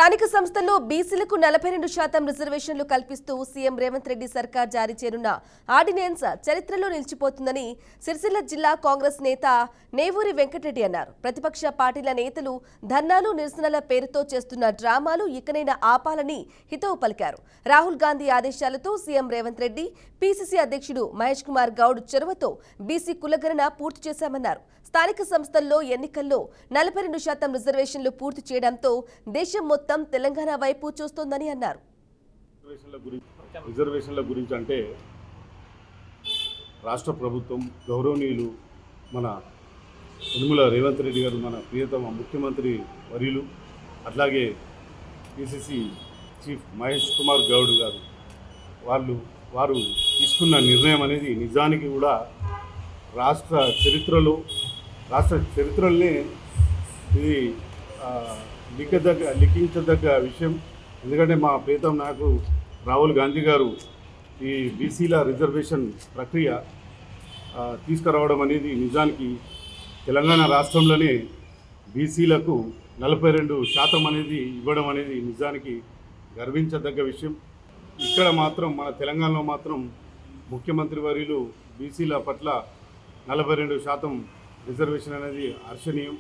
స్థానిక సంస్థల్లో బీసీలకు 42% రిజర్వేషన్లు కల్పిస్తూ సీఎం రేవంత్ రెడ్డి సర్కార్ జారీ చేయనున్న ఆర్డినెన్స్ చరిత్రలో నిలిచిపోతుందని సిరిసిల్ల జిల్లా కాంగ్రెస్ నేత నేవూరి వెంకటరెడ్డి అన్నారు. ప్రతిపక్ష పార్టీల నేతలు ధర్నాలు నిరసనల పేరుతో చేస్తున్న డ్రామాలు ఇకనైనా ఆపాలని హితవు పలికారు. రాహుల్ గాంధీ ఆదేశాలతో సీఎం రేవంత్ రెడ్డి, పీసీసీ అధ్యక్షుడు మహేష్ కుమార్ గౌడ్ చొరవతో బీసీ కులగణన పూర్తి చేశామన్నారు. స్థానిక సంస్థల్లో ఎన్నికల్లో 42% రిజర్వేషన్లు పూర్తి చేయడంతో దేశం మొత్తం తెలంగాణ వైపు చూస్తోందని అన్నారు. రిజర్వేషన్ల గురించి అంటే రాష్ట్ర ప్రభుత్వం గౌరవనీయులు మన యనమల రేవంత్ రెడ్డి గారు, మన ప్రియతమ ముఖ్యమంత్రి వర్యులు, అట్లాగే పీసీసీ చీఫ్ మహేష్ కుమార్ గౌడ్ గారు వారు తీసుకున్న నిర్ణయం అనేది నిజానికి కూడా రాష్ట్ర చరిత్రలోనే ఇది లిఖించదగ్గ విషయం. ఎందుకంటే మా ప్రియతమ నాయకుడు రాహుల్ గాంధీ గారు ఈ బీసీల రిజర్వేషన్ ప్రక్రియ తీసుకురావడం అనేది నిజానికి తెలంగాణ రాష్ట్రంలోనే బీసీలకు 42% అనేది ఇవ్వడం అనేది నిజానికి గర్వించదగ్గ విషయం. ఇక్కడ మాత్రం మన తెలంగాణలో మాత్రం ముఖ్యమంత్రి వర్యులు బీసీల పట్ల 42% రిజర్వేషన్ అనేది హర్షణీయం.